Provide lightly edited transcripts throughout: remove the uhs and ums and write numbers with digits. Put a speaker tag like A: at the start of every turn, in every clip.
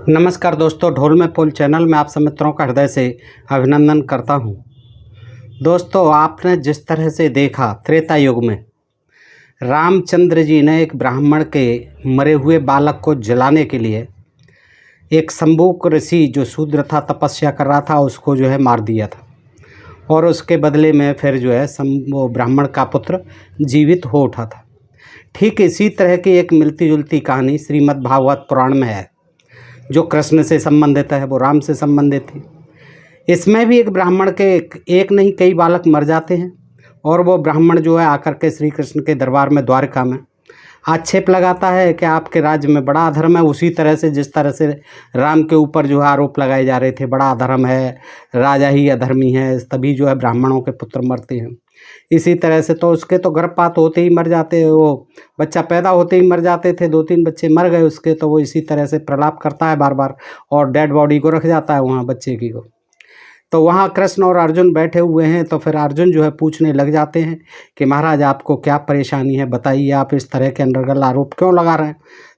A: नमस्कार दोस्तों, ढोल में फूल चैनल में आप सब मित्रों का हृदय से अभिनंदन करता हूं। दोस्तों, आपने जिस तरह से देखा त्रेता युग में रामचंद्र जी ने एक ब्राह्मण के मरे हुए बालक को जलाने के लिए एक शंभुक ऋषि जो शूद्र था, तपस्या कर रहा था, उसको मार दिया था और उसके बदले में फिर वो ब्राह्मण का पुत्र जीवित हो उठा था। ठीक इसी तरह की एक मिलती जुलती कहानी श्रीमद् भागवत पुराण में है, जो कृष्ण से संबंधित है, वो राम से संबंधित थी। इसमें भी एक ब्राह्मण के एक नहीं कई बालक मर जाते हैं और वो ब्राह्मण आकर के श्री कृष्ण के दरबार में द्वारका में आक्षेप लगाता है कि आपके राज्य में बड़ा अधर्म है। उसी तरह से जिस तरह से राम के ऊपर आरोप लगाए जा रहे थे, बड़ा अधर्म है, राजा ही अधर्मी है, तभी ब्राह्मणों के पुत्र मरते हैं। इसी तरह से तो उसके तो गर्भपात होते ही मर जाते, वो बच्चा पैदा होते ही मर जाते थे, 2-3 बच्चे मर गए उसके। तो वो इसी तरह से प्रलाप करता है बार बार और डेड बॉडी को रख जाता है वहाँ बच्चे की को। तो वहाँ कृष्ण और अर्जुन बैठे हुए हैं। तो फिर अर्जुन पूछने लग जाते हैं कि महाराज आपको क्या परेशानी है, बताइए, आप इस तरह के अनर्गल आरोप क्यों लगा रहे हैं।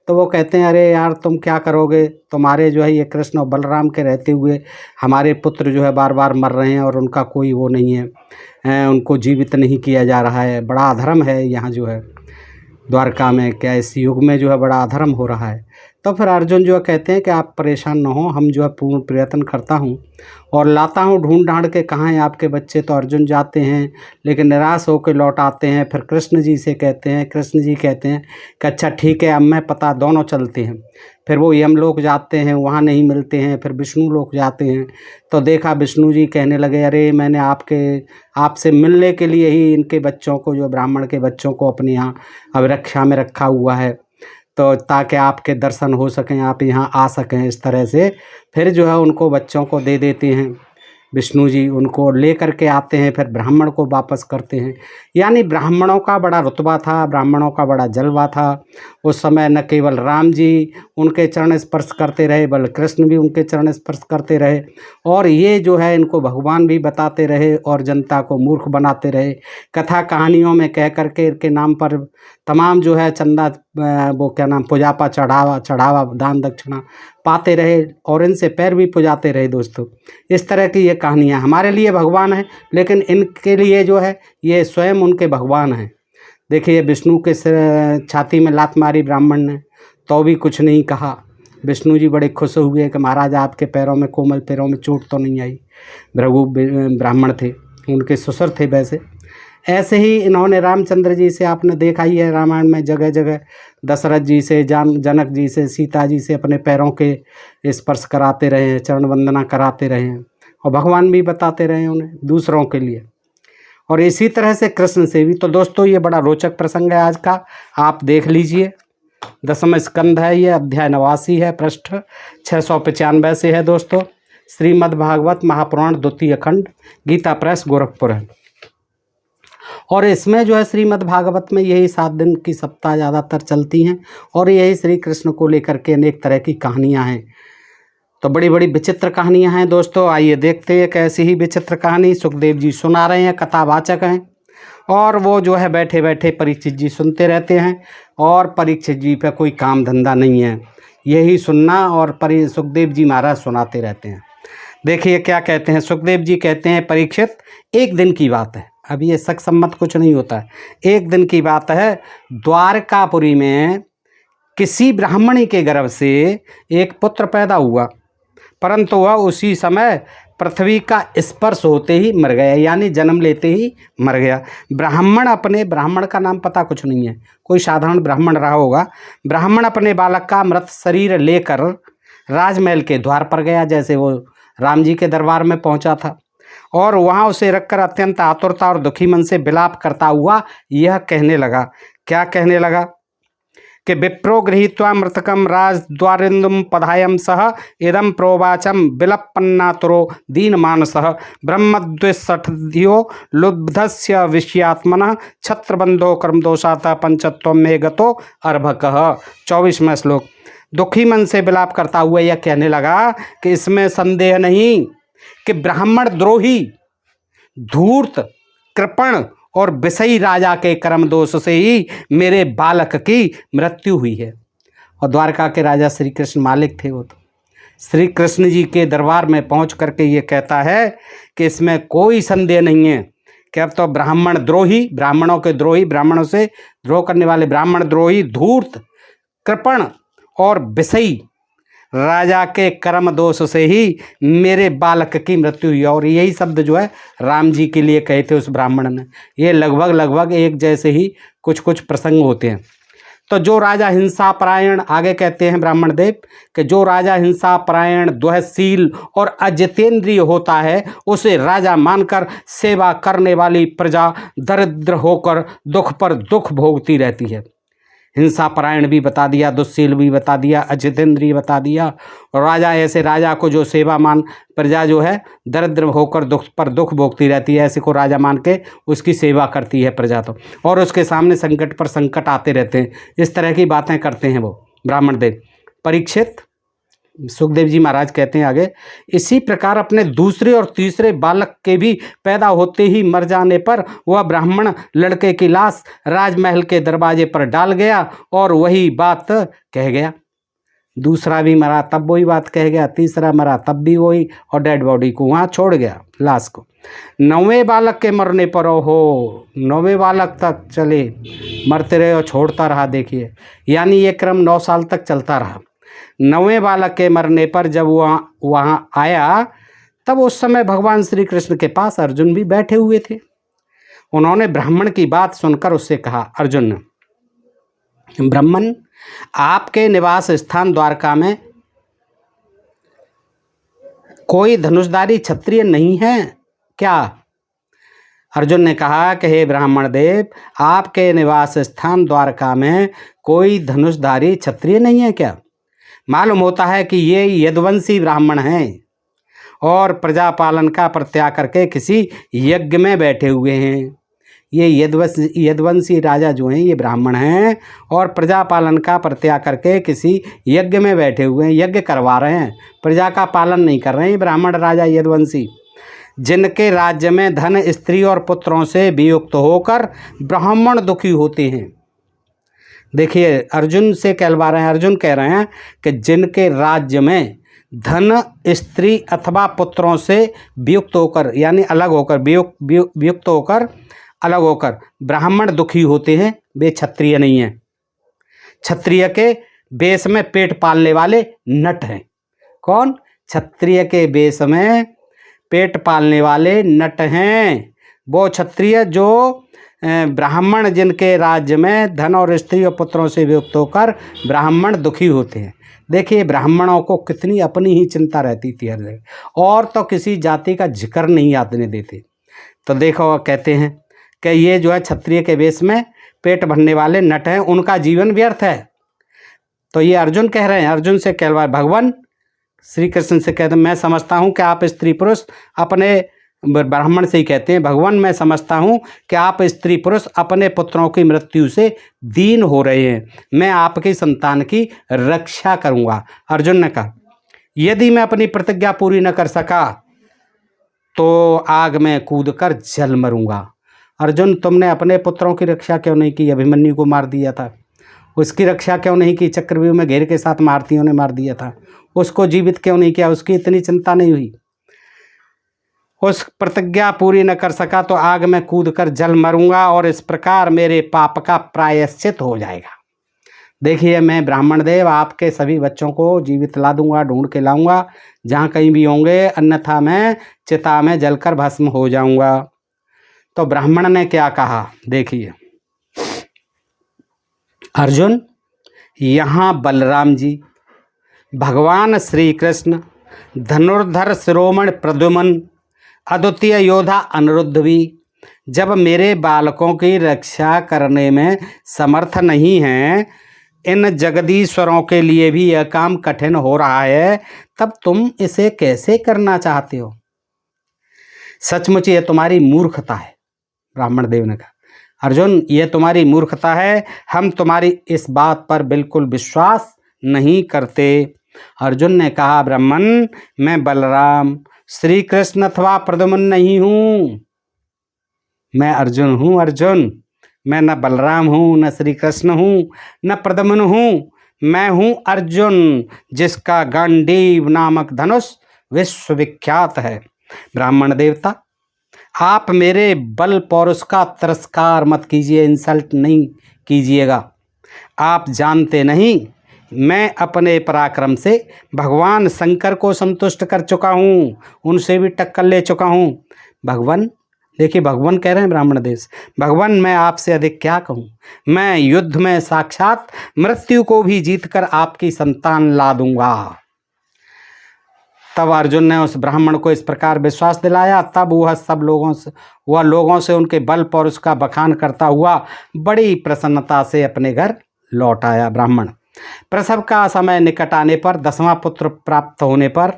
A: तो वो कहते हैं, अरे यार तुम क्या करोगे, तुम्हारे ये कृष्ण और बलराम के रहते हुए हमारे पुत्र बार बार मर रहे हैं और उनका कोई वो नहीं है, उनको जीवित नहीं किया जा रहा है। बड़ा अधर्म है यहाँ द्वारका में, क्या इस युग में बड़ा अधर्म हो रहा है। तो फिर अर्जुन कहते हैं कि आप परेशान न हो, हम पूर्ण प्रयत्न करता हूँ और लाता हूँ ढूंढ ढांड के कहाँ हैं आपके बच्चे। तो अर्जुन जाते हैं लेकिन निराश होकर लौट आते हैं। फिर कृष्ण जी कहते हैं कि अच्छा ठीक है, अब मैं पता, दोनों चलते हैं। फिर वो यमलोक जाते हैं, वहाँ नहीं मिलते हैं। फिर विष्णु लोक जाते हैं तो देखा विष्णु जी कहने लगे, अरे मैंने आपसे मिलने के लिए ही इनके बच्चों को, ब्राह्मण के बच्चों को अपने यहाँ अभिरक्षा में रखा हुआ है, तो ताकि आपके दर्शन हो सकें, आप यहाँ आ सकें। इस तरह से फिर उनको बच्चों को दे देते हैं विष्णु जी, उनको ले करके आते हैं, फिर ब्राह्मण को वापस करते हैं। यानी ब्राह्मणों का बड़ा रुतबा था, ब्राह्मणों का बड़ा जलवा था उस समय। न केवल राम जी उनके चरण स्पर्श करते रहे, बल्कि कृष्ण भी उनके चरण स्पर्श करते रहे और ये इनको भगवान भी बताते रहे और जनता को मूर्ख बनाते रहे। कथा कहानियों में कह करके इनके नाम पर तमाम चंदा, वो क्या नाम, पूजापा, चढ़ावा, दान दक्षिणा पाते रहे और इनसे पैर भी पुजाते रहे। दोस्तों, इस तरह की ये कहानियाँ हमारे लिए भगवान हैं, लेकिन इनके लिए ये स्वयं उनके भगवान हैं। देखिए, विष्णु के छाती में लात मारी ब्राह्मण ने तो भी कुछ नहीं कहा। विष्णु जी बड़े खुश हुए कि महाराज आपके पैरों में, कोमल पैरों में चोट तो नहीं आई। भृगु ब्राह्मण थे, उनके ससुर थे। वैसे ऐसे ही इन्होंने रामचंद्र जी से, आपने देखा ही है रामायण में, जगह जगह दशरथ जी से, जनक जी से, सीता जी से अपने पैरों के स्पर्श कराते रहे हैं, चरण वंदना कराते रहे हैं और भगवान भी बताते रहे हैं उन्हें दूसरों के लिए। और इसी तरह से कृष्ण से भी। तो दोस्तों, ये बड़ा रोचक प्रसंग है आज का, आप देख लीजिए। 10वां स्कंध है, ये अध्याय 89 है, पृष्ठ 695 से है दोस्तों। श्रीमद् भागवत महापुराण द्वितीय खंड, गीता प्रेस, गोरखपुर है। और इसमें श्रीमद् भागवत में यही 7 दिन की सप्ताह ज़्यादातर चलती हैं और यही श्री कृष्ण को लेकर के अनेक तरह की कहानियाँ हैं। तो बड़ी बड़ी विचित्र कहानियाँ हैं दोस्तों। आइए देखते हैं कैसी ही विचित्र कहानी सुखदेव जी सुना रहे हैं, कथावाचक हैं, और वो बैठे बैठे परीक्षित जी सुनते रहते हैं और परीक्षित जी पे कोई काम धंधा नहीं है, यही सुनना, और सुखदेव जी महाराज सुनाते रहते हैं। देखिए क्या कहते हैं सुखदेव जी। कहते हैं, परीक्षित, एक दिन की बात है, अभी ये शक सम्मत कुछ नहीं होता है, एक दिन की बात है। द्वारकापुरी में किसी ब्राह्मणी के गर्भ से एक पुत्र पैदा हुआ, परंतु वह उसी समय पृथ्वी का स्पर्श होते ही मर गया, यानी जन्म लेते ही मर गया। ब्राह्मण का नाम पता कुछ नहीं है, कोई साधारण ब्राह्मण रहा होगा। ब्राह्मण अपने बालक का मृत शरीर लेकर राजमहल के द्वार पर गया, जैसे वो राम जी के दरबार में पहुंचा था, और वहां उसे रखकर अत्यंत आतुरता और दुखी मन से विलाप करता हुआ यह कहने लगा। क्या कहने लगा कि विप्रो गृहीत्वा मृतकम राजद्वारिंदुम पधायम सह इदम प्रोवाचम विलपन्नातुरो दीनमानसः ब्रह्मद्विषठधियो लुब्धस्य विषयात्मनः छत्रबंधो कर्मदोषातः पंचत्वं में गतो अर्भकः। 24वां श्लोक। दुखी मन से विलाप करता हुआ यह कहने लगा कि इसमें संदेह नहीं कि ब्राह्मण द्रोही, धूर्त, कृपण और विषयी राजा के कर्म दोष से ही मेरे बालक की मृत्यु हुई है। और द्वारका के राजा श्री कृष्ण मालिक थे वो तो। श्री कृष्ण जी के दरबार में पहुंच करके ये कहता है कि इसमें कोई संदेह नहीं है कि अब तो ब्राह्मण द्रोही, ब्राह्मणों के द्रोही, ब्राह्मणों से द्रोह करने वाले ब्राह्मण द्रोही, धूर्त, कृपण और विषयी राजा के कर्म दोष से ही मेरे बालक की मृत्यु हुई। और यही शब्द जो है राम जी के लिए कहे थे उस ब्राह्मण ने। ये लगभग एक जैसे ही कुछ कुछ प्रसंग होते हैं। तो जो राजा हिंसा परायण, आगे कहते हैं ब्राह्मण देव कि जो राजा हिंसा परायण, द्वहशील और अजितेंद्रिय होता है, उसे राजा मानकर सेवा करने वाली प्रजा दरिद्र होकर दुख पर दुख भोगती रहती है। हिंसा परायण भी बता दिया, दुस्शील भी बता दिया, अजितेंद्रिय बता दिया। और राजा, ऐसे राजा को जो सेवा मान प्रजा जो है दरिद्र होकर दुख पर दुख भोगती रहती है, ऐसे को राजा मान के उसकी सेवा करती है प्रजा। तो और उसके सामने संकट पर संकट आते रहते हैं। इस तरह की बातें करते हैं वो ब्राह्मण देव। परीक्षित, सुखदेव जी महाराज कहते हैं आगे, इसी प्रकार अपने दूसरे और तीसरे बालक के भी पैदा होते ही मर जाने पर वह ब्राह्मण लड़के की लाश राजमहल के दरवाजे पर डाल गया और वही बात कह गया। दूसरा भी मरा तब वही बात कह गया, तीसरा मरा तब भी वही, और डेड बॉडी को वहाँ छोड़ गया, लाश को। 9वें बालक के मरने पर, ओहो, 9वें बालक तक चले, मरते रहे और छोड़ता रहा। देखिए, यानी ये क्रम 9 साल तक चलता रहा। 9वें बालक के मरने पर जब वहाँ आया, तब उस समय भगवान श्री कृष्ण के पास अर्जुन भी बैठे हुए थे। उन्होंने ब्राह्मण की बात सुनकर उससे कहा, अर्जुन ने, ब्राह्मण, आपके निवास स्थान द्वारका में कोई धनुषधारी क्षत्रिय नहीं है क्या? अर्जुन ने कहा कि हे ब्राह्मण देव, आपके निवास स्थान द्वारका में कोई धनुषधारी क्षत्रिय नहीं है क्या? मालूम होता है कि ये यदुवंशी ब्राह्मण हैं और प्रजा पालन का परित्याग करके किसी यज्ञ में बैठे हुए हैं। ये यदुवंशी राजा जो हैं ये ब्राह्मण हैं और प्रजा पालन का परित्याग करके किसी यज्ञ में बैठे हुए हैं, यज्ञ करवा रहे हैं, प्रजा का पालन नहीं कर रहे हैं। ब्राह्मण राजा यदुवंशी, जिनके राज्य में धन, स्त्री और पुत्रों से वियुक्त होकर ब्राह्मण दुखी होते हैं। देखिए, अर्जुन से कहलवा रहे हैं, अर्जुन कह रहे हैं कि जिनके राज्य में धन, स्त्री अथवा पुत्रों से वियुक्त होकर, यानी अलग होकर, वियुक्त होकर, अलग होकर ब्राह्मण दुखी होते हैं, वे क्षत्रिय नहीं हैं। क्षत्रिय के वेश में पेट पालने वाले नट हैं। कौन? क्षत्रिय के वेश में पेट पालने वाले नट हैं। वो क्षत्रिय जो ब्राह्मण, जिनके राज्य में धन और स्त्री और पुत्रों से वियुक्त होकर ब्राह्मण दुखी होते हैं। देखिए, ब्राह्मणों को कितनी अपनी ही चिंता रहती थी हर जगह, और तो किसी जाति का जिक्र नहीं आने देते। तो देखो, कहते हैं कि ये जो है क्षत्रिय के वेश में पेट भरने वाले नट हैं, उनका जीवन व्यर्थ है। तो ये अर्जुन कह रहे हैं, अर्जुन से कहलवा, भगवान श्री कृष्ण से कहते हैं, मैं समझता हूँ कि आप स्त्री पुरुष अपने, ब्राह्मण से ही कहते हैं, भगवान मैं समझता हूँ कि आप स्त्री पुरुष अपने पुत्रों की मृत्यु से दीन हो रहे हैं। मैं आपकी संतान की रक्षा करूँगा। अर्जुन ने कहा, यदि मैं अपनी प्रतिज्ञा पूरी न कर सका तो आग में कूदकर जल मरूंगा। अर्जुन, तुमने अपने पुत्रों की रक्षा क्यों नहीं की? अभिमन्यु को मार दिया था। उसकी रक्षा क्यों नहीं की? चक्रव्यूह में घेर के साथ मारतियों ने मार दिया था। उसको जीवित क्यों नहीं किया? उसकी इतनी चिंता नहीं हुई। उस प्रतिज्ञा पूरी न कर सका तो आग में कूदकर जल मरूंगा और इस प्रकार मेरे पाप का प्रायश्चित हो जाएगा। देखिए, मैं ब्राह्मण देव आपके सभी बच्चों को जीवित ला दूंगा, ढूंढ के लाऊंगा जहाँ कहीं भी होंगे, अन्यथा मैं चिता में जलकर भस्म हो जाऊंगा। तो ब्राह्मण ने क्या कहा? देखिए, अर्जुन, यहाँ बलराम जी, भगवान श्री कृष्ण, धनुर्धर शिरोमणि प्रद्युम्न, अद्वितीय योद्धा अनिरुद्ध भी जब मेरे बालकों की रक्षा करने में समर्थ नहीं हैं, इन जगदीश्वरों के लिए भी यह काम कठिन हो रहा है, तब तुम इसे कैसे करना चाहते हो? सचमुच ये तुम्हारी मूर्खता है। ब्राह्मण देव ने कहा, अर्जुन, ये तुम्हारी मूर्खता है, हम तुम्हारी इस बात पर बिल्कुल विश्वास नहीं करते। अर्जुन ने कहा, ब्राह्मण, मैं बलराम, श्री कृष्ण अथवा प्रद्युम्न नहीं हूँ। मैं अर्जुन हूँ। अर्जुन, मैं न बलराम हूँ, न श्री कृष्ण हूँ, न प्रद्युम्न हूँ। मैं हूँ अर्जुन, जिसका गांडीव नामक धनुष विश्वविख्यात है। ब्राह्मण देवता, आप मेरे बल पौरुष का तिरस्कार मत कीजिए, इंसल्ट नहीं कीजिएगा। आप जानते नहीं, मैं अपने पराक्रम से भगवान शंकर को संतुष्ट कर चुका हूँ, उनसे भी टक्कर ले चुका हूँ। भगवान, देखिए भगवान कह रहे हैं ब्राह्मण देश, भगवान मैं आपसे अधिक क्या कहूँ, मैं युद्ध में साक्षात मृत्यु को भी जीतकर आपकी संतान ला दूंगा। तब अर्जुन ने उस ब्राह्मण को इस प्रकार विश्वास दिलाया। तब वह लोगों से उनके बल पौरुष का बखान करता हुआ बड़ी प्रसन्नता से अपने घर लौट आया। ब्राह्मण, प्रसव का समय निकट आने पर, 10वां पुत्र प्राप्त होने पर,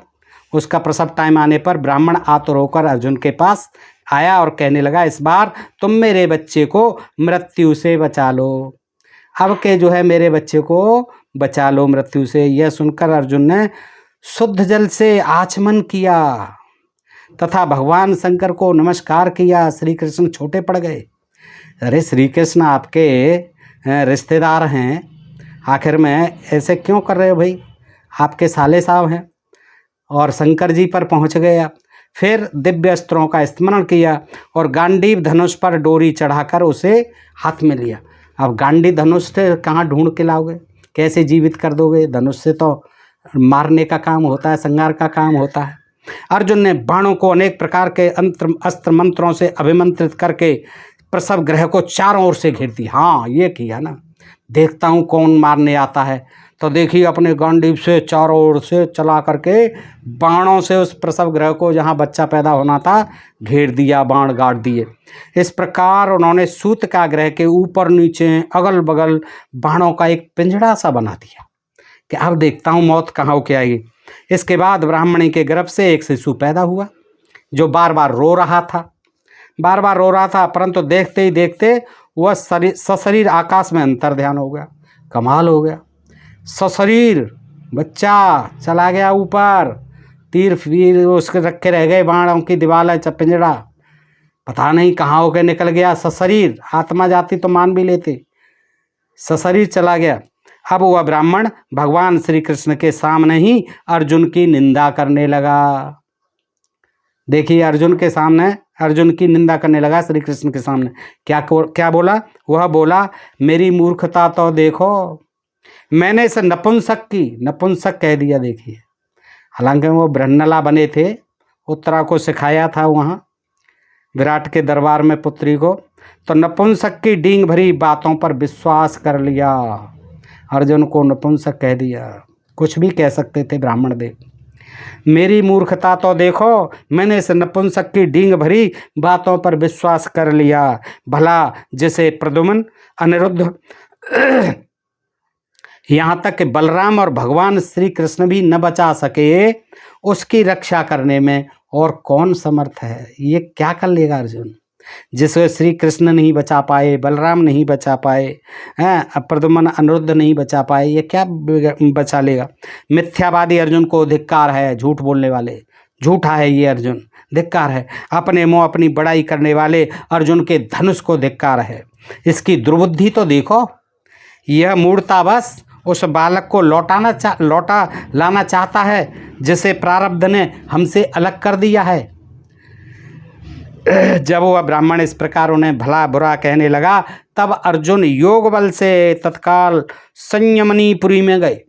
A: उसका प्रसव टाइम आने पर ब्राह्मण आतुर होकर अर्जुन के पास आया और कहने लगा, इस बार तुम मेरे बच्चे को मृत्यु से बचा लो। अब के जो है मेरे बच्चे को बचा लो मृत्यु से। यह सुनकर अर्जुन ने शुद्ध जल से आचमन किया तथा भगवान शंकर को नमस्कार किया। श्री कृष्ण छोटे पड़ गए। अरे श्री कृष्ण आपके रिश्तेदार हैं, आखिर में ऐसे क्यों कर रहे हो भाई, आपके साले साहब हैं। और शंकर जी पर पहुंच गए आप। फिर दिव्य अस्त्रों का स्मरण किया और गांडीव धनुष पर डोरी चढ़ाकर उसे हाथ में लिया। अब गांडीव धनुष से कहाँ ढूंढ के लाओगे, कैसे जीवित कर दोगे? धनुष से तो मारने का काम होता है, संहार का काम होता है। अर्जुन ने बाणों को अनेक प्रकार के अस्त्र मंत्रों से अभिमंत्रित करके प्रसव गृह को चारों ओर से घेर दी। हाँ, ये किया ना, देखता हूँ कौन मारने आता है। तो देखिए अपने गांडीव से चारों ओर से चला करके बाणों से उस प्रसव गृह को, जहाँ बच्चा पैदा होना था, घेर दिया, बाण गाड़ दिए। इस प्रकार उन्होंने सूत का गृह के ऊपर नीचे अगल बगल बाणों का एक पिंजड़ा सा बना दिया कि अब देखता हूँ मौत कहाँ होके आएगी। इसके बाद ब्राह्मणी के गर्भ से एक शिशु पैदा हुआ जो बार बार रो रहा था, परंतु देखते ही देखते वह सशरीर आकाश में अंतर्ध्यान हो गया। कमाल हो गया, सशरीर बच्चा चला गया ऊपर, तीर फिर उसके रखे रह गए, बाणों की दीवार पिंजड़ा पता नहीं कहाँ होकर निकल गया। सशरीर, आत्मा जाती तो मान भी लेते, सशरीर चला गया। अब वह ब्राह्मण भगवान श्री कृष्ण के सामने ही अर्जुन की निंदा करने लगा। देखिए अर्जुन के सामने अर्जुन की निंदा करने लगा श्री कृष्ण के सामने। क्या बोला? वह बोला, मेरी मूर्खता तो देखो, मैंने इसे नपुंसक कह दिया। देखिए, हालांकि वो ब्रह्मला बने थे, उत्तरा को सिखाया था वहाँ विराट के दरबार में पुत्री को, तो नपुंसक की डींग भरी बातों पर विश्वास कर लिया। अर्जुन को नपुंसक कह दिया। कुछ भी कह सकते थे ब्राह्मण देव। मेरी मूर्खता तो देखो, मैंने इस नपुंसक की डींग भरी बातों पर विश्वास कर लिया। भला जिसे प्रद्युम्न, अनिरुद्ध, यहाँ तक कि बलराम और भगवान श्री कृष्ण भी न बचा सके, उसकी रक्षा करने में और कौन समर्थ है? ये क्या कर लेगा अर्जुन? जिसे श्री कृष्ण नहीं बचा पाए, बलराम नहीं बचा पाए, प्रद्युम्न अनिरुद्ध नहीं बचा पाए, ये क्या बचा लेगा? मिथ्यावादी अर्जुन को धिक्कार है, झूठ बोलने वाले, झूठा है ये अर्जुन, धिक्कार है। अपने मुँह अपनी बड़ाई करने वाले अर्जुन के धनुष को धिक्कार है। इसकी दुर्बुद्धि तो देखो, यह मूर्ता बस उस बालक को लौटा लाना चाहता है जिसे प्रारब्ध ने हमसे अलग कर दिया है। जब वह ब्राह्मण इस प्रकार उन्हें भला बुरा कहने लगा, तब अर्जुन योग बल से तत्काल संयमनीपुरी में गए।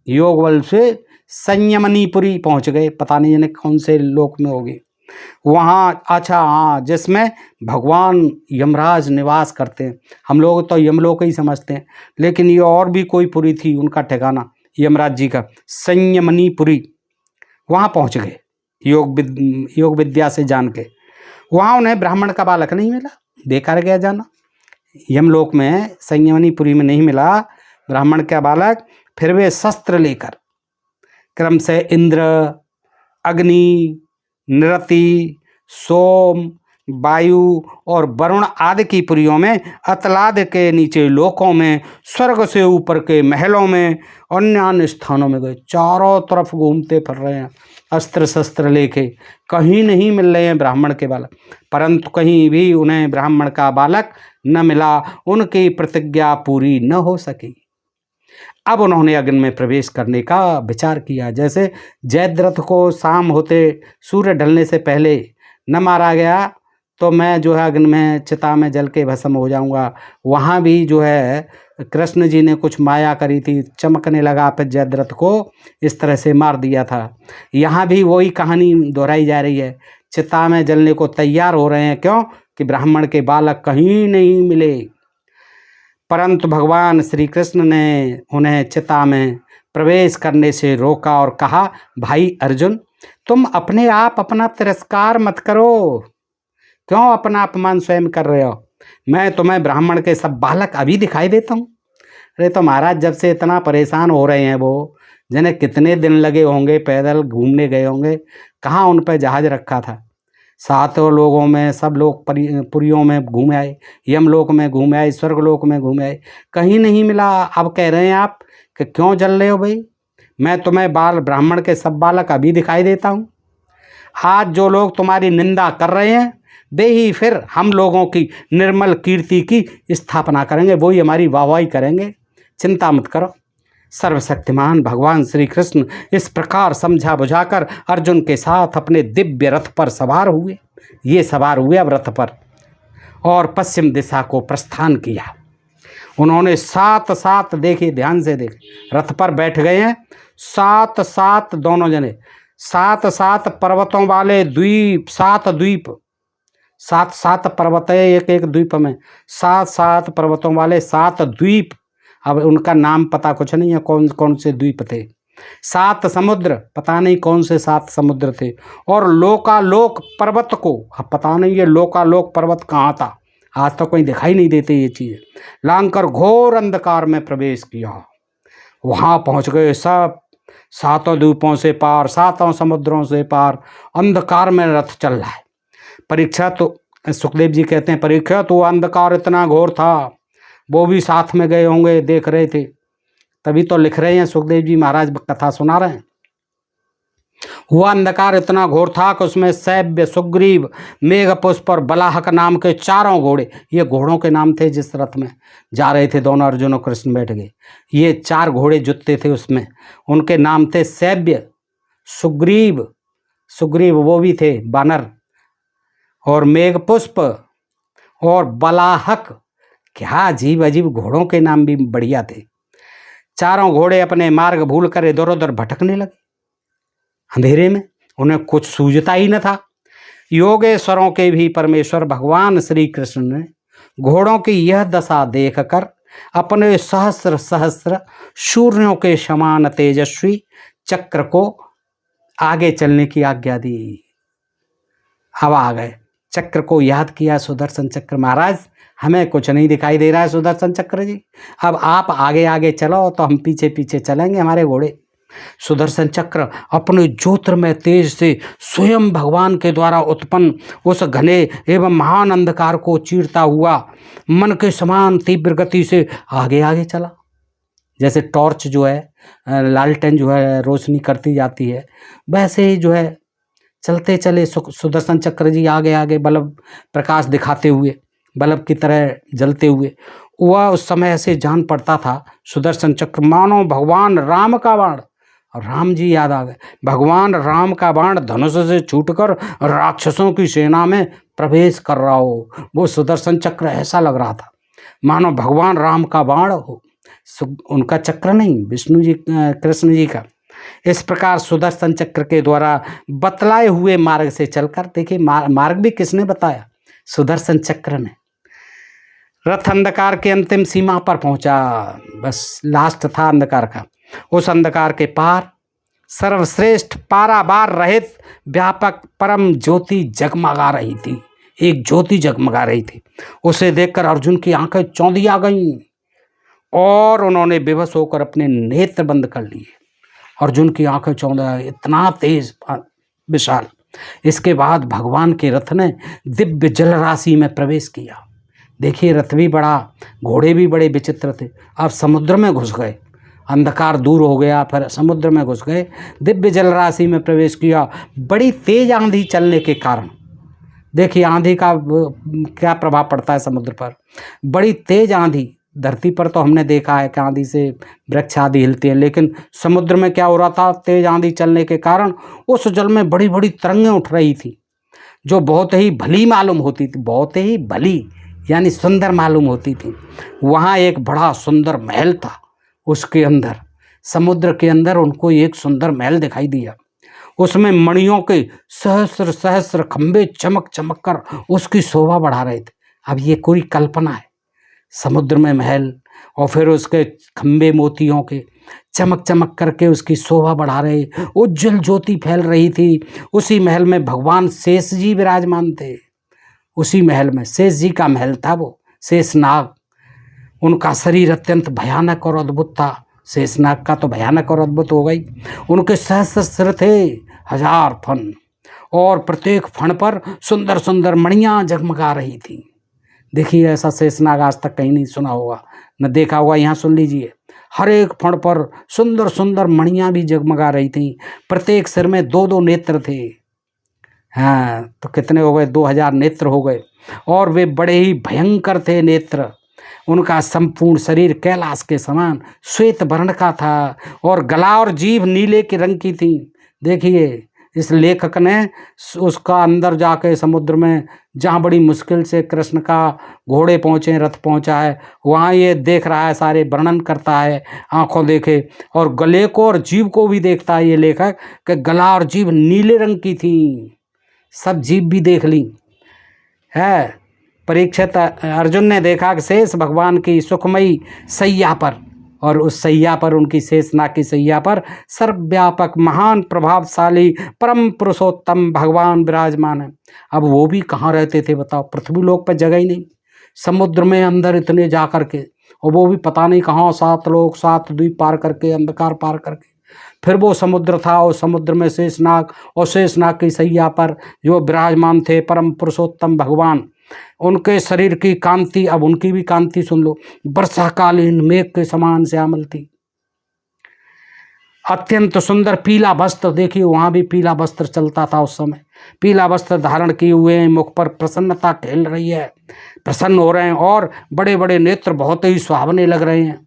A: योग बल से संयमनीपुरी पहुंच गए, पता नहीं इन्हें कौन से लोक में होगी वहाँ। अच्छा हाँ, जिसमें भगवान यमराज निवास करते हैं। हम लोग तो यमलोक ही समझते हैं, लेकिन ये और भी कोई पुरी थी उनका ठिकाना, यमराज जी का संयमनीपुरी। वहाँ पहुँच गए योग विद्या से जान के। वहाँ उन्हें ब्राह्मण का बालक नहीं मिला, बेकार गया जाना। यमलोक में संयमनीपुरी में नहीं मिला ब्राह्मण का बालक। फिर वे शस्त्र लेकर क्रम से इंद्र, अग्नि, नृति, सोम, वायु और वरुण आदि की पुरियों में, अतलाद के नीचे लोकों में, स्वर्ग से ऊपर के महलों में, अन्य अन्य स्थानों में गए। चारों तरफ घूमते फिर रहे हैं अस्त्र शस्त्र लेके, कहीं नहीं मिल रहे हैं ब्राह्मण के बालक। परंतु कहीं भी उन्हें ब्राह्मण का बालक न मिला, उनकी प्रतिज्ञा पूरी न हो सकी। अब उन्होंने अग्नि में प्रवेश करने का विचार किया। जैसे जयद्रथ को शाम होते सूर्य ढलने से पहले न मारा गया तो मैं जो है अग्नि में चिता में जल के भस्म हो जाऊंगा, वहाँ भी जो है कृष्ण जी ने कुछ माया करी थी, चमकने लगा, फिर जयद्रथ को इस तरह से मार दिया था। यहाँ भी वही कहानी दोहराई जा रही है। चिता में जलने को तैयार हो रहे हैं, क्यों कि ब्राह्मण के बालक कहीं नहीं मिले। परंतु भगवान श्री कृष्ण ने उन्हें चिता में प्रवेश करने से रोका और कहा, भाई अर्जुन, तुम अपने आप अपना तिरस्कार मत करो। क्यों अपना अपमान स्वयं कर रहे हो? मैं तुम्हें ब्राह्मण के सब बालक अभी दिखाई देता हूँ। अरे तो महाराज, जब से इतना परेशान हो रहे हैं वो, जिन्हें कितने दिन लगे होंगे, पैदल घूमने गए होंगे, कहाँ उन पर जहाज रखा था? सातों लोगों में सब लोग पुरियों में घूमे आए, यमलोक में घूमे आए, स्वर्गलोक में घूमे आए, कहीं नहीं मिला। अब कह रहे हैं आप कि क्यों जल रहे हो भाई? मैं तुम्हें ब्राह्मण के सब बालक अभी दिखाई देता हूँ। आज जो लोग तुम्हारी निंदा कर रहे हैं वे ही फिर हम लोगों की निर्मल कीर्ति की स्थापना करेंगे, वही हमारी वाहवाही करेंगे। चिंता मत करो। सर्वशक्तिमान भगवान श्री कृष्ण इस प्रकार समझा बुझाकर अर्जुन के साथ अपने दिव्य रथ पर सवार हुए। ये सवार हुए अब रथ पर और पश्चिम दिशा को प्रस्थान किया। उन्होंने सात सात, देखिए ध्यान से देखें, रथ पर बैठ गए हैं, सात सात दोनों जने, सात सात पर्वतों वाले द्वीप, सात द्वीप, सात सात पर्वत है एक एक द्वीप में, सात सात पर्वतों वाले सात द्वीप। अब उनका नाम पता कुछ नहीं है कौन कौन से द्वीप थे। सात समुद्र, पता नहीं कौन से सात समुद्र थे। और लोकालोक पर्वत को, अब पता नहीं ये लोकालोक पर्वत कहाँ था, आज तो कोई दिखाई नहीं देते ये चीज़। लांघकर घोर अंधकार में प्रवेश किया। वहाँ पहुँच गए सब, सातों द्वीपों से पार, सातों समुद्रों से पार, अंधकार में रथ चल रहा है। परीक्षा तो, सुखदेव जी कहते हैं, परीक्षा तो अंधकार इतना घोर था, वो भी साथ में गए होंगे, देख रहे थे, तभी तो लिख रहे हैं सुखदेव जी महाराज, कथा सुना रहे हैं। वह अंधकार इतना घोर था कि उसमें सैब्य, सुग्रीव, मेघपुष्प और बलाहक नाम के चारों घोड़े, ये घोड़ों के नाम थे जिस रथ में जा रहे थे दोनों अर्जुन और कृष्ण बैठ गए। ये चार घोड़े जुटते थे उसमें, उनके नाम थे सैब्य, सुग्रीव, सुग्रीव वो भी थे बानर, और मेघपुष्प और बलाहक। क्या अजीब अजीब घोड़ों के नाम भी बढ़िया थे। चारों घोड़े अपने मार्ग भूल कर इधर उधर भटकने लगे अंधेरे में, उन्हें कुछ सूझता ही न था। योगेश्वरों के भी परमेश्वर भगवान श्री कृष्ण ने घोड़ों की यह दशा देखकर अपने सहस्र सहस्र सूर्यों के समान तेजस्वी चक्र को आगे चलने की आज्ञा दी। अब आ गए, चक्र को याद किया, सुदर्शन चक्र, महाराज हमें कुछ नहीं दिखाई दे रहा है सुदर्शन चक्र जी, अब आप आगे आगे चलो तो हम पीछे पीछे चलेंगे हमारे घोड़े। सुदर्शन चक्र अपने ज्योतिर्मय तेज से स्वयं भगवान के द्वारा उत्पन्न उस घने एवं महान अंधकार को चीरता हुआ मन के समान तीव्र गति से आगे आगे चला। जैसे टॉर्च जो है, लालटेन जो है रोशनी करती जाती है, वैसे ही जो है चलते चले सुदर्शन चक्र जी आगे आगे बल्ब प्रकाश दिखाते हुए, बल्ब की तरह जलते हुए। वह उस समय से जान पड़ता था सुदर्शन चक्र मानो भगवान राम का बाण, और राम जी याद आ गए। भगवान राम का बाण धनुष से छूटकर राक्षसों की सेना में प्रवेश कर रहा हो, वो सुदर्शन चक्र ऐसा लग रहा था मानो भगवान राम का बाण हो, उनका चक्र नहीं, विष्णु जी कृष्ण जी का। इस प्रकार सुदर्शन चक्र के द्वारा बतलाए हुए मार्ग से चलकर, देखिए मार्ग भी किसने बताया? सुदर्शन चक्र ने। रथ अंधकार के अंतिम सीमा पर पहुंचा, बस लास्ट था अंधकार का। उस अंधकार के पार सर्वश्रेष्ठ पारावार रहित व्यापक परम ज्योति जगमगा रही थी। एक ज्योति जगमगा रही थी, उसे देखकर अर्जुन की आंखें चौंधी आ गईं और उन्होंने बेबस होकर अपने नेत्र बंद कर लिए। अर्जुन की आंखें चौंधा, इतना तेज विशाल। इसके बाद भगवान के रथ ने दिव्य जल राशि में प्रवेश किया। देखिए रथ भी बड़ा, घोड़े भी बड़े विचित्र थे। अब समुद्र में घुस गए, अंधकार दूर हो गया, फिर समुद्र में घुस गए, दिव्य जल राशि में प्रवेश किया। बड़ी तेज आंधी चलने के कारण, देखिए आंधी का क्या प्रभाव पड़ता है समुद्र पर। बड़ी तेज आंधी धरती पर तो हमने देखा है कि आंधी से वृक्ष आदि हिलते हैं, लेकिन समुद्र में क्या हो रहा था, तेज आंधी चलने के कारण उस जल में बड़ी बड़ी तरंगें उठ रही थी, जो बहुत ही भली मालूम होती थी, बहुत ही भली यानी सुंदर मालूम होती थी। वहाँ एक बड़ा सुंदर महल था, उसके अंदर समुद्र के अंदर उनको एक सुंदर महल दिखाई दिया। उसमें मणियों के सहस्र सहस्र खंभे चमक चमक कर उसकी शोभा बढ़ा रहे थे। अब ये कोई कल्पना है, समुद्र में महल और फिर उसके खंभे मोतियों के चमक चमक करके उसकी शोभा बढ़ा रहे, उज्जवल ज्योति फैल रही थी। उसी महल में भगवान शेष जी विराजमान थे। उसी महल में शेष जी का महल था, वो शेषनाग। उनका शरीर अत्यंत भयानक और अद्भुत था। शेषनाग का तो भयानक और अद्भुत हो गई। उनके सहस्र सिर थे, 1000 फन, और प्रत्येक फण पर सुंदर सुंदर मणियाँ जगमगा रही थी। देखिए, ऐसा शेषनाग आज तक कहीं नहीं सुना होगा, न देखा होगा। यहाँ सुन लीजिए, हर एक फण पर सुंदर सुंदर मणियाँ भी जगमगा रही थी। प्रत्येक सिर में 2-2 नेत्र थे। हाँ, तो कितने हो गए? 2000 नेत्र हो गए। और वे बड़े ही भयंकर थे नेत्र। उनका संपूर्ण शरीर कैलाश के समान श्वेत वर्ण का था, और गला और जीभ नीले के रंग की थी। देखिए, इस लेखक ने उसका अंदर जाके समुद्र में, जहाँ बड़ी मुश्किल से कृष्ण का घोड़े पहुँचे, रथ पहुँचा है, वहाँ ये देख रहा है, सारे वर्णन करता है, आंखों देखे, और गले को और जीभ को भी देखता है ये लेखक कि गला और जीभ नीले रंग की थी। सब जीभ भी देख ली है। परीक्षित अर्जुन ने देखा कि शेष भगवान की सुखमयी सैया पर, और उस सैया पर, उनकी शेषनाग की सैया पर सर्वव्यापक महान प्रभावशाली परम पुरुषोत्तम भगवान विराजमान है। अब वो भी कहाँ रहते थे बताओ? पृथ्वी लोक पर जगह ही नहीं, समुद्र में अंदर इतने जा करके, और वो भी पता नहीं कहाँ, 7 लोक 7 द्वीप पार करके, अंधकार पार करके फिर वो समुद्र था, और समुद्र में शेषनाग, और शेषनाग की सैया पर जो विराजमान थे परम पुरुषोत्तम भगवान। उनके शरीर की कांति, अब उनकी भी कांति सुन लो, वर्षाकालीन मेघ के समान श्यामल थी। अत्यंत सुंदर पीला वस्त्र, देखिए वहाँ भी पीला वस्त्र चलता था उस समय। पीला वस्त्र धारण किए हुए हैं, मुख पर प्रसन्नता खेल रही है, प्रसन्न हो रहे हैं, और बड़े बड़े नेत्र बहुत ही सुहावने लग रहे हैं।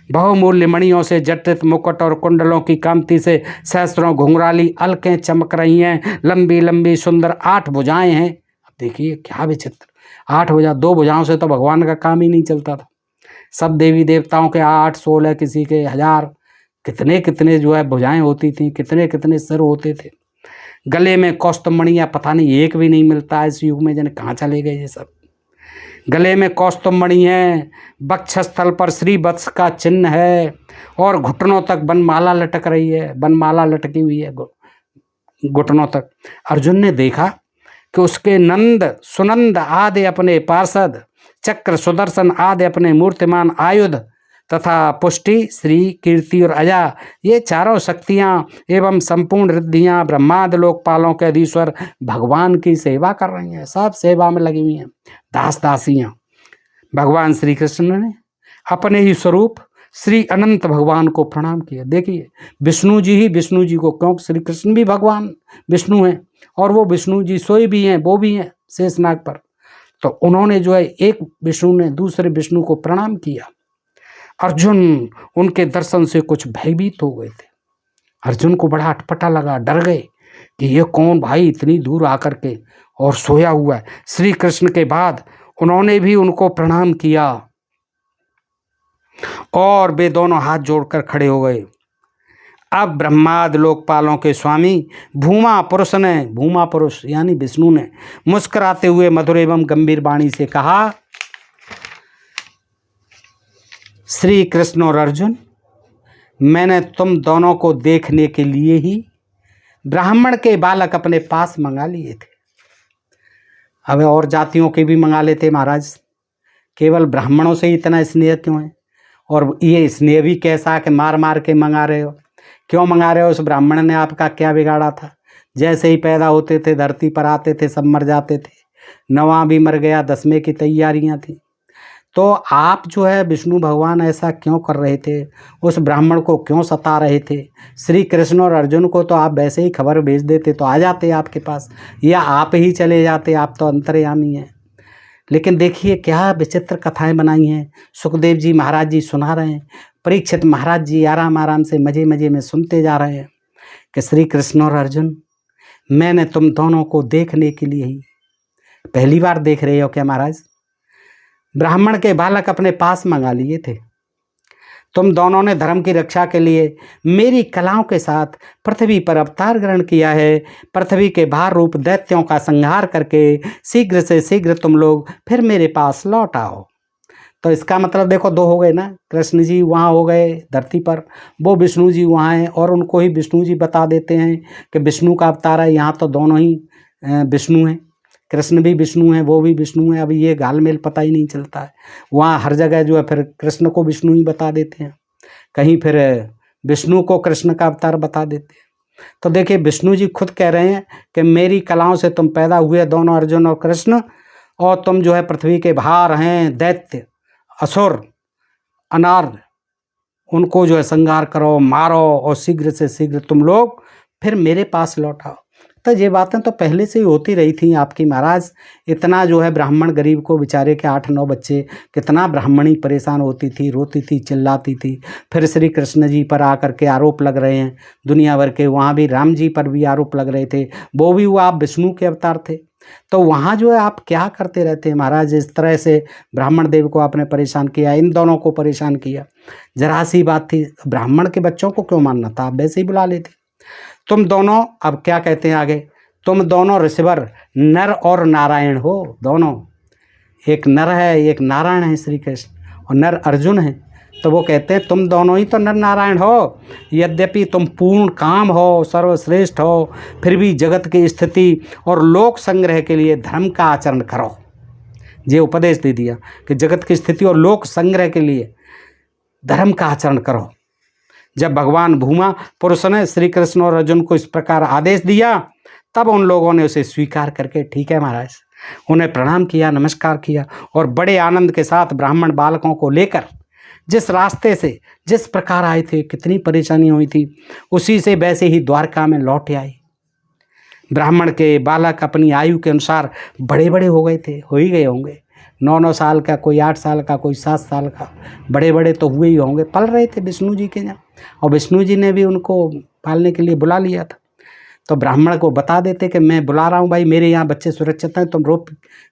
A: बहुमूल्य मणियों से जटित मुकुट और कुंडलों की कांति से सहस्रों घुंघराली अलकें चमक रही हैं। लंबी लंबी सुंदर 8 भुजाएं हैं। अब देखिए क्या विचित्र, 8 भुजा, 2 भुजाओं से तो भगवान का काम ही नहीं चलता था। सब देवी देवताओं के 8, 16, किसी के 1000, कितने कितने जो है भुजाएं होती थी, कितने कितने सिर होते थे। गले में कौस्तुभ मणियाँ, पता नहीं एक भी नहीं मिलता इस युग में, जाने कहाँ चले गए ये सब। गले में कौस्तुभ मणि है, वक्षस्थल पर श्री वत्स का चिन्ह है, और घुटनों तक वनमाला लटक रही है, वनमाला लटकी हुई है घुटनों तक। अर्जुन ने देखा कि उसके नंद सुनंद आदि अपने पार्षद, चक्र सुदर्शन आदि अपने मूर्तिमान आयुध, तथा पुष्टि श्री कीर्ति और अजा, ये चारों शक्तियाँ एवं संपूर्ण रिद्धियाँ ब्रह्मादि लोकपालों के अधीश्वर भगवान की सेवा कर रही हैं। सब सेवा में लगी हुई हैं, दास दासियाँ। भगवान श्री कृष्ण ने अपने ही स्वरूप श्री अनंत भगवान को प्रणाम किया। देखिए, विष्णु जी ही विष्णु जी को, क्योंकि श्री कृष्ण भी भगवान विष्णु हैं, और वो विष्णु जी सोए भी हैं, वो भी हैं शेषनाग पर। तो उन्होंने जो है, एक विष्णु ने दूसरे विष्णु को प्रणाम किया। अर्जुन उनके दर्शन से कुछ भयभीत हो गए थे। अर्जुन को बड़ा अटपटा लगा, डर गए कि ये कौन भाई इतनी दूर आकर के और सोया हुआ है। श्री कृष्ण के बाद उन्होंने भी उनको प्रणाम किया, और वे दोनों हाथ जोड़कर खड़े हो गए। अब ब्रह्मादि लोकपालों के स्वामी भूमा पुरुष ने, भूमा पुरुष यानी विष्णु ने, मुस्कुराते हुए मधुर एवं गंभीर वाणी से कहा, श्री कृष्ण और अर्जुन, मैंने तुम दोनों को देखने के लिए ही ब्राह्मण के बालक अपने पास मंगा लिए थे। अब और जातियों के भी मंगा लेते महाराज, केवल ब्राह्मणों से ही इतना स्नेह क्यों है? और ये स्नेह भी कैसा कि मार मार के मंगा रहे हो? क्यों मंगा रहे हो? उस ब्राह्मण ने आपका क्या बिगाड़ा था? जैसे ही पैदा होते थे, धरती पर आते थे, सब मर जाते थे। 9वां भी मर गया, 10वें की तैयारियां थी। तो आप जो है विष्णु भगवान ऐसा क्यों कर रहे थे? उस ब्राह्मण को क्यों सता रहे थे? श्री कृष्ण और अर्जुन को तो आप वैसे ही खबर भेज देते तो आ जाते आपके पास, या आप ही चले जाते, आप तो अंतर्यामी हैं। लेकिन देखिए क्या विचित्र कथाएं बनाई हैं। सुखदेव जी महाराज जी सुना रहे हैं, परीक्षित महाराज जी आराम आराम से मजे मजे में सुनते जा रहे हैं कि श्री कृष्ण और अर्जुन, मैंने तुम दोनों को देखने के लिए ही, पहली बार देख रहे हो क्या महाराज? ब्राह्मण के बालक अपने पास मंगा लिए थे। तुम दोनों ने धर्म की रक्षा के लिए मेरी कलाओं के साथ पृथ्वी पर अवतार ग्रहण किया है। पृथ्वी के भार रूप दैत्यों का संहार करके शीघ्र से शीघ्र तुम लोग फिर मेरे पास लौट आओ। तो इसका मतलब देखो, दो हो गए ना, कृष्ण जी वहाँ हो गए धरती पर, वो विष्णु जी वहाँ हैं, और उनको ही विष्णु जी बता देते हैं कि विष्णु का अवतार है। यहाँ तो दोनों ही विष्णु हैं, कृष्ण भी विष्णु हैं, वो भी विष्णु हैं। अभी ये घालमेल पता ही नहीं चलता है। वहाँ हर जगह जो है फिर कृष्ण को विष्णु ही बता देते हैं, कहीं फिर विष्णु को कृष्ण का अवतार बता देते हैं। तो देखिए विष्णु जी खुद कह रहे हैं कि मेरी कलाओं से तुम पैदा हुए दोनों, अर्जुन और कृष्ण, और तुम जो है पृथ्वी के भार हैं, दैत्य असुर अनार, उनको जो है संहार करो, मारो, और शीघ्र से शीघ्र तुम लोग फिर मेरे पास लौट आओ। तो ये बातें तो पहले से ही होती रही थी आपकी महाराज। इतना जो है ब्राह्मण गरीब को, बेचारे के 8-9 बच्चे, कितना ब्राह्मणी परेशान होती थी, रोती थी, चिल्लाती थी। फिर श्री कृष्ण जी पर आकर के आरोप लग रहे हैं दुनिया भर के, वहाँ भी राम जी पर भी आरोप लग रहे थे, वो भी वो आप विष्णु के अवतार थे। तो वहाँ जो है आप क्या करते रहते हैं महाराज? इस तरह से ब्राह्मण देव को आपने परेशान किया, इन दोनों को परेशान किया। जरा सी बात थी, ब्राह्मण के बच्चों को क्यों मानना था? आप वैसे ही बुला लेते। तुम दोनों, अब क्या कहते हैं आगे, तुम दोनों ऋषिवर नर और नारायण हो दोनों। एक नर है, एक नारायण है श्री कृष्ण, और नर अर्जुन है। तो वो कहते हैं तुम दोनों ही तो नर नारायण हो। यद्यपि तुम पूर्ण काम हो, सर्वश्रेष्ठ हो, फिर भी जगत की स्थिति और लोक संग्रह के लिए धर्म का आचरण करो। ये उपदेश दे दिया कि जगत की स्थिति और लोक संग्रह के लिए धर्म का आचरण करो। जब भगवान भूमा पुरुष ने श्री कृष्ण और अर्जुन को इस प्रकार आदेश दिया, तब उन लोगों ने उसे स्वीकार करके ठीक है महाराज, उन्हें प्रणाम किया, नमस्कार किया, और बड़े आनंद के साथ ब्राह्मण बालकों को लेकर जिस रास्ते से जिस प्रकार आए थे, कितनी परेशानी हुई थी, उसी से वैसे ही द्वारका में लौट आए। ब्राह्मण के बालक अपनी आयु के अनुसार बड़े बड़े हो गए थे, हो ही गए होंगे, 9-9 साल का, कोई 8 साल का, कोई 7 साल का, बड़े बड़े तो हुए ही होंगे, पल रहे थे विष्णु जी के यहाँ, और विष्णु जी ने भी उनको पालने के लिए बुला लिया था। तो ब्राह्मण को बता देते कि मैं बुला रहा हूँ भाई, मेरे यहाँ बच्चे सुरक्षित हैं, तुम रो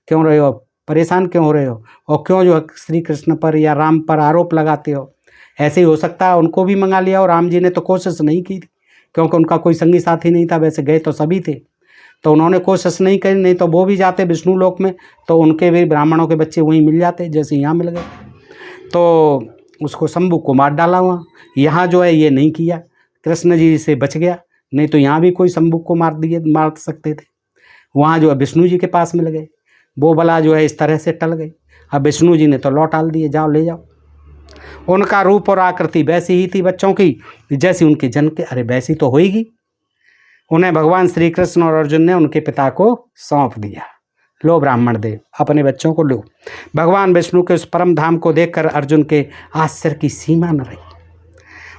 A: क्यों रहे हो, परेशान क्यों हो रहे हो, और क्यों जो श्री कृष्ण पर या राम पर आरोप लगाते हो। ऐसे ही हो सकता है उनको भी मंगा लिया, और राम जी ने तो कोशिश नहीं की थी, क्योंकि उनका कोई संगी साथी नहीं था, वैसे गए तो सभी थे, तो उन्होंने कोशिश नहीं करी, नहीं तो वो भी जाते विष्णु लोक में, तो उनके भी ब्राह्मणों के बच्चे वहीं मिल जाते, जैसे यहाँ मिल गए। तो उसको शंभु को मार डाला हुआ। यहाँ जो है ये नहीं किया, कृष्ण जी से बच गया, नहीं तो यहाँ भी कोई शंभु को मार सकते थे। वहाँ जो है विष्णु जी के पास मिल गए, वो बला जो है इस तरह से टल गई। अब विष्णु जी ने तो लौट डाल दिए, जाओ ले जाओ। उनका रूप और आकृति वैसी ही थी बच्चों की जैसी उनके जन्म के, अरे वैसी तो होएगी। उन्हें भगवान श्री कृष्ण और अर्जुन ने उनके पिता को सौंप दिया, लो ब्राह्मण देव अपने बच्चों को लो। भगवान विष्णु के उस परम धाम को देखकर अर्जुन के आश्चर्य की सीमा न रही।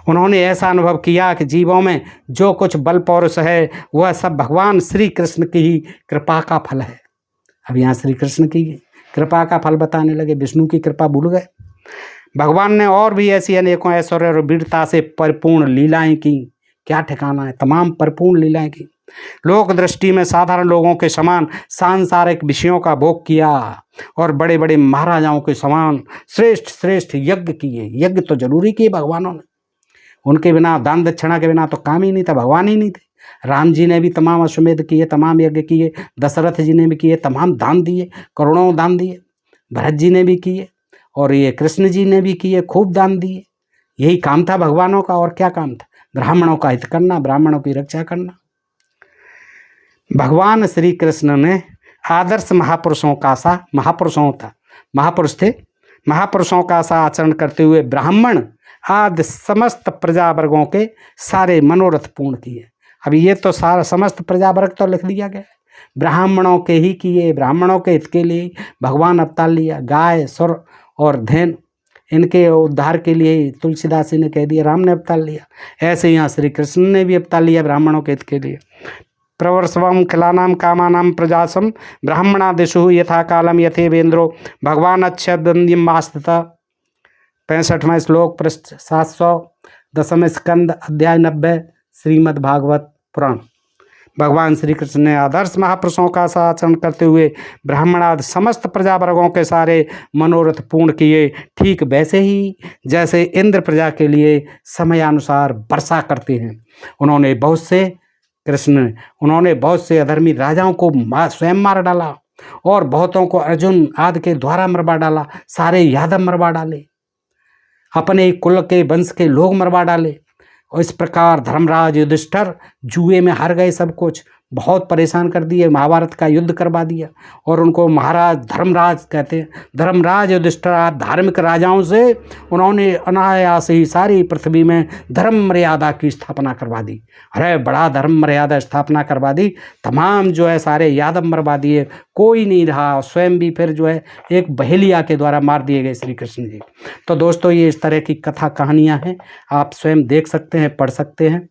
A: उन्होंने ऐसा अनुभव किया कि जीवों में जो कुछ बल पौरुष है वह सब भगवान श्री कृष्ण की ही कृपा का फल है। अब यहाँ श्री कृष्ण की कृपा का फल बताने लगे, विष्णु की कृपा भूल गए। भगवान ने और भी ऐसी अनेकों ऐश्वर्य और वीरता से परिपूर्ण लीलाएं की, क्या ठिकाना है, तमाम परिपूर्ण लीलाएं की। लोक दृष्टि में साधारण लोगों के समान सांसारिक विषयों का भोग किया, और बड़े बड़े महाराजाओं के समान श्रेष्ठ श्रेष्ठ यज्ञ किए। यज्ञ तो जरूरी किए भगवानों ने, उनके बिना, दान दक्षिणा के बिना तो काम ही नहीं था, भगवान ही नहीं थे। राम जी ने भी तमाम अश्वमेध किए, तमाम यज्ञ किए, दशरथ जी ने भी किए, तमाम दान दिए, करोड़ों दान दिए, भरत जी ने भी किए, और ये कृष्ण जी ने भी किए, खूब दान दिए। यही काम था भगवानों का, और क्या काम था? ब्राह्मणों का हित करना, ब्राह्मणों की रक्षा करना। भगवान श्री कृष्ण ने आदर्श महापुरुषों का सा, महापुरुष थे, महापुरुषों का सा आचरण करते हुए ब्राह्मण आदि समस्त प्रजा वर्गों के सारे मनोरथ पूर्ण किए। अब ये तो सारा समस्त प्रजा वर्ग तो लिख दिया गया, ब्राह्मणों के ही किए, ब्राह्मणों के हित के लिए भगवान अवतार लिया। गाय, सुर और धैन, इनके उद्धार के लिए तुलसीदास जी ने कह दिया, राम ने अवतार लिया। ऐसे यहाँ श्री कृष्ण ने भी अवतार लिया ब्राह्मणों के हित के लिए। प्रवर्षवम खिलानाम कामानाम प्रजासम ब्राह्मणादिषु यथा कालम यथेवेंद्रो भगवान अच्छद्वंद्यम आस्थित। 65वां श्लोक पृष्ठ 700 दशम स्कंद अध्याय 90 श्रीमद् भागवत पुराण। भगवान श्री कृष्ण ने आदर्श महापुरुषों का आचरण करते हुए ब्राह्मणादि समस्त प्रजा वर्गों के सारे मनोरथ पूर्ण किए, ठीक वैसे ही जैसे इंद्र प्रजा के लिए समयानुसार वर्षा करते हैं। उन्होंने बहुत से अधर्मी राजाओं को स्वयं मार डाला और बहुतों को अर्जुन आदि के द्वारा मरवा डाला। सारे यादव मरवा डाले, अपने कुल के वंश के लोग मरवा डाले। और इस प्रकार धर्मराज युधिष्ठिर जुए में हार गए, सब कुछ बहुत परेशान कर दिए, महाभारत का युद्ध करवा दिया और उनको महाराज धर्मराज कहते हैं। धर्मराज युधिष्ठिर धार्मिक राजाओं से उन्होंने अनायास ही सारी पृथ्वी में धर्म मर्यादा की स्थापना करवा दी। अरे बड़ा धर्म मर्यादा स्थापना करवा दी, तमाम जो है सारे यादव मरवा दिए, कोई नहीं रहा। स्वयं भी फिर जो है एक बहेलिया के द्वारा मार दिए गए श्री कृष्ण जी। तो दोस्तों ये इस तरह की कथा कहानियाँ हैं, आप स्वयं देख सकते हैं, पढ़ सकते हैं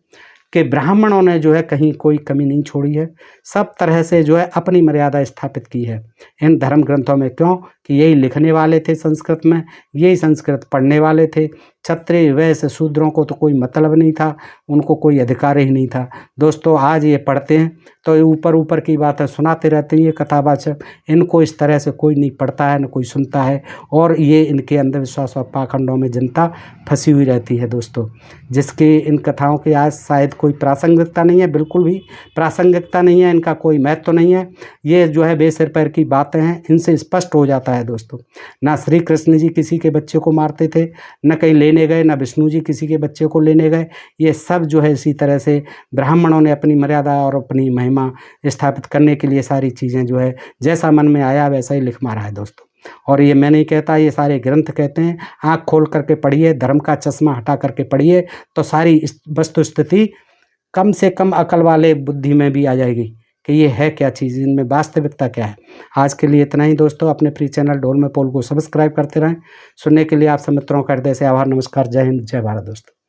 A: कि ब्राह्मणों ने जो है कहीं कोई कमी नहीं छोड़ी है, सब तरह से जो है अपनी मर्यादा स्थापित की है इन धर्म ग्रंथों में। क्यों कि यही लिखने वाले थे संस्कृत में, यही संस्कृत पढ़ने वाले थे। क्षत्रिय वैश्य शूद्रों को तो कोई मतलब नहीं था, उनको कोई अधिकार ही नहीं था। दोस्तों आज ये पढ़ते हैं तो ऊपर ऊपर की बातें सुनाते रहते हैं ये कथावाचक, इनको इस तरह से कोई नहीं पढ़ता है न कोई सुनता है, और ये इनके अंधविश्वास और पाखंडों में जनता फंसी हुई रहती है। दोस्तों जिसके इन कथाओं की आज शायद कोई प्रासंगिकता नहीं है, बिल्कुल भी प्रासंगिकता नहीं है, इनका कोई महत्व नहीं है, ये जो है बेसिर पैर की बातें हैं। इनसे स्पष्ट हो जाता है दोस्तों, ना श्री कृष्ण जी किसी के बच्चे को मारते थे, न कहीं लेने गए, ना विष्णु जी किसी के बच्चे को लेने गए। ये सब जो है इसी तरह से ब्राह्मणों ने अपनी मर्यादा और अपनी महिमा स्थापित करने के लिए सारी चीज़ें जो है जैसा मन में आया वैसा ही लिख मारा है दोस्तों। और ये मैं नहीं कहता, ये सारे ग्रंथ कहते हैं। आँख खोल करके पढ़िए, धर्म का चश्मा हटा करके पढ़िए, तो सारी वस्तु स्थिति कम से कम अकल वाले बुद्धि में भी आ जाएगी कि ये है क्या चीज़, इनमें वास्तविकता क्या है। आज के लिए इतना ही दोस्तों। अपने प्रिय चैनल ढोल में पोल को सब्सक्राइब करते रहें। सुनने के लिए आप सब मित्रों का हृदय से आभार, नमस्कार, जय हिंद, जय भारत दोस्तों।